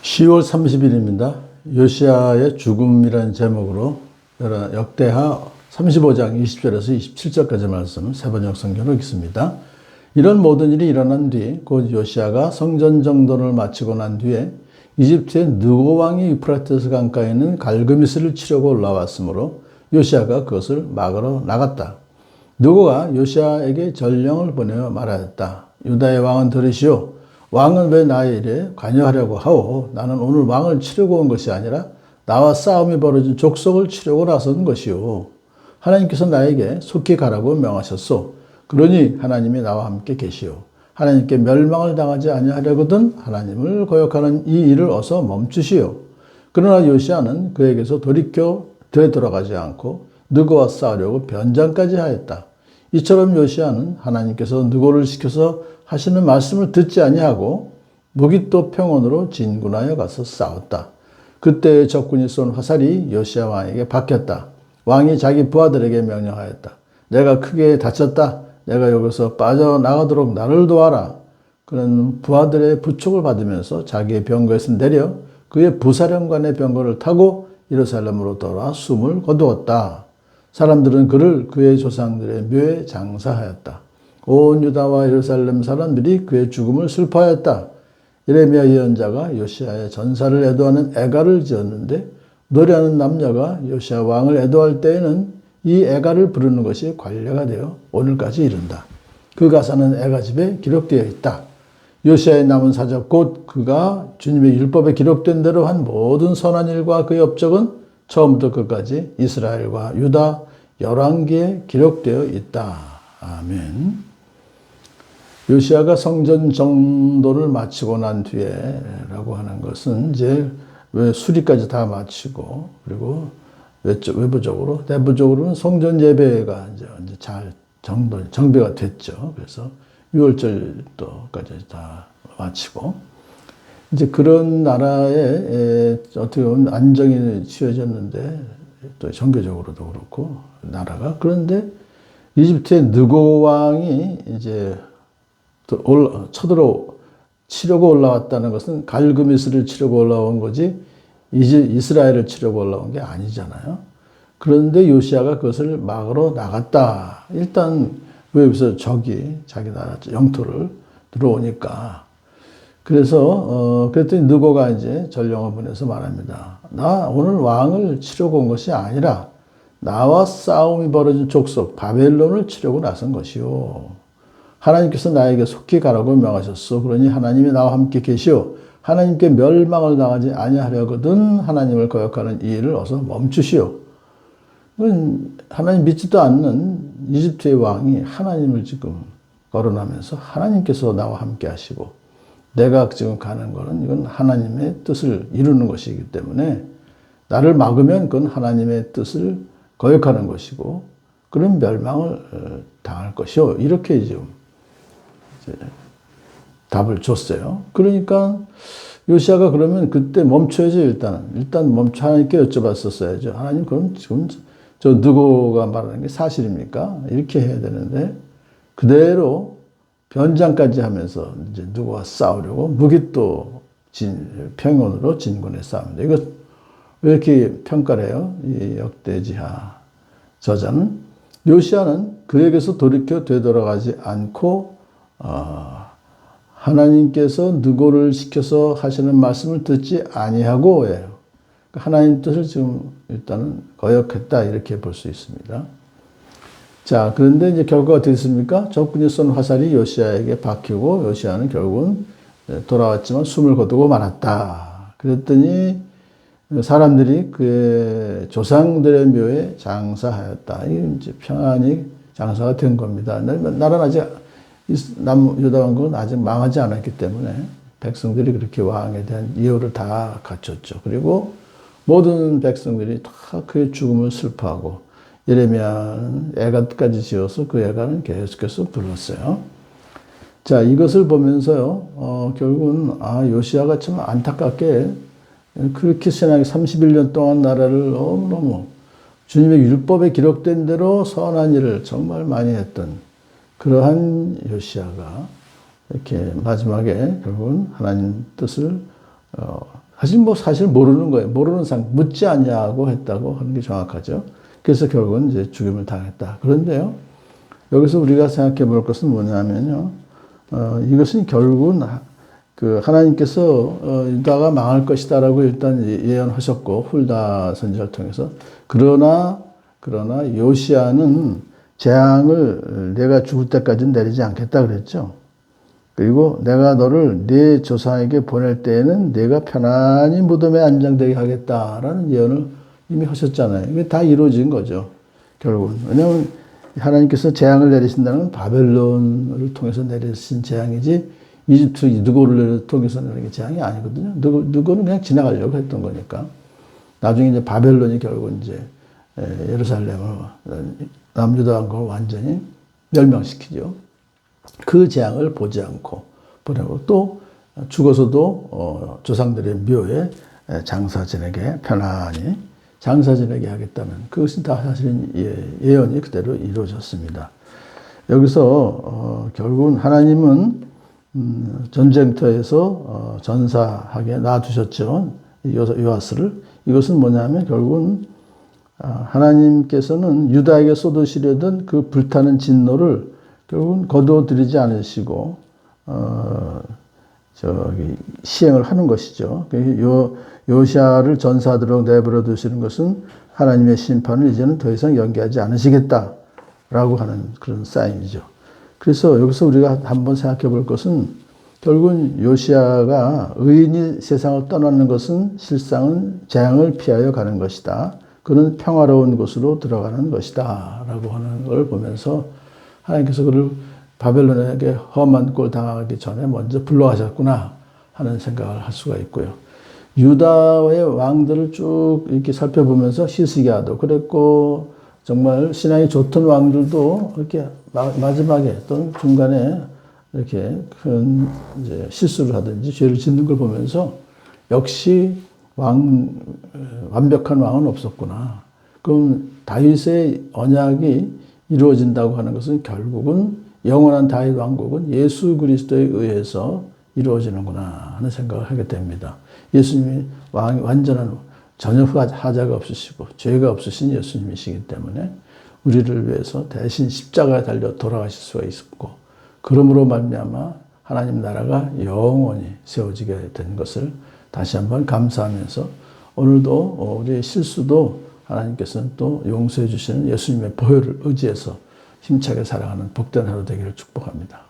10월 30일입니다. 요시야의 죽음이라는 제목으로 역대하 35장 20절에서 27절까지 말씀 세번역 성경을 읽습니다. 이런 모든 일이 일어난 뒤 곧 요시야가 성전 정돈을 마치고 난 뒤에 이집트의 느고 왕이 유프라테스 강가에 있는 갈그미스를 치려고 올라왔으므로 요시야가 그것을 막으러 나갔다. 느고가 요시야에게 전령을 보내어 말하였다. 유다의 왕은 들으시오. 왕은 왜 나의 일에 관여하려고 하오? 나는 오늘 왕을 치려고 온 것이 아니라 나와 싸움이 벌어진 족속을 치려고 나선 것이오. 하나님께서 나에게 속히 가라고 명하셨소. 그러니 하나님이 나와 함께 계시오. 하나님께 멸망을 당하지 아니하려거든 하나님을 거역하는 이 일을 어서 멈추시오. 그러나 요시야는 그에게서 돌이켜 되돌아가지 않고 느고와 싸우려고 변장까지 하였다. 이처럼 요시야는 하나님께서 느고를 시켜서 하시는 말씀을 듣지 아니하고 무기또 평원으로 진군하여 가서 싸웠다. 그때 적군이 쏜 화살이 요시야 왕에게 박혔다. 왕이 자기 부하들에게 명령하였다. 내가 크게 다쳤다. 내가 여기서 빠져나가도록 나를 도와라. 그는 부하들의 부축을 받으면서 자기의 병거에서 내려 그의 부사령관의 병거를 타고 예루살렘으로 돌아 숨을 거두었다. 사람들은 그를 그의 조상들의 묘에 장사하였다. 온 유다와 예루살렘 사람들이 그의 죽음을 슬퍼하였다. 예레미야 예언자가 요시야의 전사를 애도하는 애가를 지었는데 노래하는 남녀가 요시야 왕을 애도할 때에는 이 애가를 부르는 것이 관례가 되어 오늘까지 이른다. 그 가사는 애가집에 기록되어 있다. 요시야의 남은 사적 곧 그가 주님의 율법에 기록된 대로 한 모든 선한 일과 그의 업적은 처음부터 끝까지 이스라엘과 유다 열왕기에 기록되어 있다. 아멘. 요시야가 성전 정돈을 마치고 난 뒤에라고 하는 것은 이제 왜 수리까지 다 마치고 그리고 외부적으로 내부적으로는 성전 예배가 이제 잘 정비가 됐죠. 그래서 6월절도까지 다 마치고 이제 그런 나라에 어떻게 보면 안정이 취해졌는데 또 종교적으로도 그렇고 나라가 그런데 이집트의 느고 왕이 이제 치려고 올라왔다는 것은 갈그미스를 치려고 올라온 거지 이제 이스라엘을 치려고 올라온 게 아니잖아요. 그런데 요시야가 그것을 막으러 나갔다. 일단 왜 여기서 적이 자기 나라 영토를 들어오니까 그래서 그랬더니 느고가 이제 전령을 보내서 말합니다. 나 오늘 왕을 치려고 온 것이 아니라 나와 싸움이 벌어진 족속 바벨론을 치려고 나선 것이요. 하나님께서 나에게 속히 가라고 명하셨소. 그러니 하나님이 나와 함께 계시오. 하나님께 멸망을 당하지 아니하려거든 하나님을 거역하는 이 일을 어서 멈추시오. 하나님 믿지도 않는 이집트의 왕이 하나님을 지금 거론하면서 하나님께서 나와 함께 하시고 내가 지금 가는 거는 이건 하나님의 뜻을 이루는 것이기 때문에 나를 막으면 그건 하나님의 뜻을 거역하는 것이고 그런 멸망을 당할 것이요. 이렇게 지금 답을 줬어요. 그러니까 요시야가 그러면 그때 멈춰야죠. 일단 멈춰 하나님께 여쭤봤었어야죠. 하나님 그럼 지금 저 느고가 말하는 게 사실입니까? 이렇게 해야 되는데 그대로 변장까지 하면서 이제 느고와 싸우려고 무기또 평원으로 진군해 싸웁니다. 이거 왜 이렇게 평가를 해요? 이 역대지하 저자는 요시야는 그에게서 돌이켜 되돌아가지 않고 하나님께서 느고를 시켜서 하시는 말씀을 듣지 아니하고 해요. 하나님 뜻을 지금 일단은 거역했다 이렇게 볼 수 있습니다. 자, 그런데 이제 결과가 어떻게 됐습니까? 적군이 쏜 화살이 요시야에게 박히고 요시야는 결국은 돌아왔지만 숨을 거두고 말았다. 그랬더니 사람들이 그의 조상들의 묘에 장사하였다. 이게 이제 평안히 장사가 된 겁니다. 나라는 아직 유다 왕국은 아직 망하지 않았기 때문에 백성들이 그렇게 왕에 대한 이유를 다 갖췄죠. 그리고 모든 백성들이 다 그의 죽음을 슬퍼하고 예레미야는 애가까지 지어서 그 애가는 계속해서 불렀어요. 자, 이것을 보면서요, 결국은 요시야가 참 안타깝게 그렇게 신앙이 31년 동안 나라를 너무너무 주님의 율법에 기록된 대로 선한 일을 정말 많이 했던 그러한 요시야가 이렇게 마지막에 결국은 하나님 뜻을 사실 모르는 거예요. 모르는 묻지 않냐고 했다고 하는 게 정확하죠. 그래서 결국은 이제 죽임을 당했다. 그런데요, 여기서 우리가 생각해 볼 것은 뭐냐면요, 이것은 결국은 그 하나님께서 유다가 망할 것이다라고 일단 예언하셨고, 훌다 선지자를 통해서. 그러나 요시야는 재앙을 내가 죽을 때까지는 내리지 않겠다 그랬죠. 그리고 내가 너를 네 조상에게 보낼 때에는 내가 편안히 무덤에 안장되게 하겠다라는 예언을 이미 하셨잖아요. 이게 다 이루어진 거죠. 결국은. 왜냐하면 하나님께서 재앙을 내리신다는 건 바벨론을 통해서 내리신 재앙이지 이집트 느고를 통해서 내리는 재앙이 아니거든요. 느고는 그냥 지나가려고 했던 거니까. 나중에 이제 바벨론이 결국 이제 예루살렘을 남유다 왕국을 완전히 멸망시키죠. 그 재앙을 보지 않고 보내고 또 죽어서도 조상들의 묘에 장사 지내게 편안히 장사 지내게 하겠다는 그것이 다 사실은 예언이 그대로 이루어졌습니다. 여기서 결국은 하나님은 전쟁터에서 전사하게 놔두셨죠. 요아스를. 이것은 뭐냐면 결국은 하나님께서는 유다에게 쏟으시려던 그 불타는 진노를 결국은 거두어들이지 않으시고 시행을 하는 것이죠. 요시야를 전사하도록 내버려 두시는 것은 하나님의 심판을 이제는 더 이상 연기하지 않으시겠다라고 하는 그런 사인이죠. 그래서 여기서 우리가 한번 생각해 볼 것은 결국은 요시야가 의인이 세상을 떠나는 것은 실상은 재앙을 피하여 가는 것이다. 그는 평화로운 곳으로 들어가는 것이다. 라고 하는 걸 보면서 하나님께서 그를 바벨론에게 험한 꼴 당하기 전에 먼저 불러가셨구나 하는 생각을 할 수가 있고요. 유다의 왕들을 쭉 이렇게 살펴보면서 히스기야도 그랬고 정말 신앙이 좋던 왕들도 이렇게 마지막에 또는 중간에 이렇게 큰 이제 실수를 하든지 죄를 짓는 걸 보면서 역시 완벽한 왕은 없었구나. 그럼 다윗의 언약이 이루어진다고 하는 것은 결국은 영원한 다윗 왕국은 예수 그리스도에 의해서 이루어지는구나 하는 생각을 하게 됩니다. 예수님이 완전한 전혀 하자가 없으시고 죄가 없으신 예수님이시기 때문에 우리를 위해서 대신 십자가에 달려 돌아가실 수가 있었고 그러므로 말미암아 하나님 나라가 영원히 세워지게 된 것을 다시 한번 감사하면서 오늘도 우리의 실수도 하나님께서는 또 용서해 주시는 예수님의 보혈을 의지해서 힘차게 살아가는 복된 하루 되기를 축복합니다.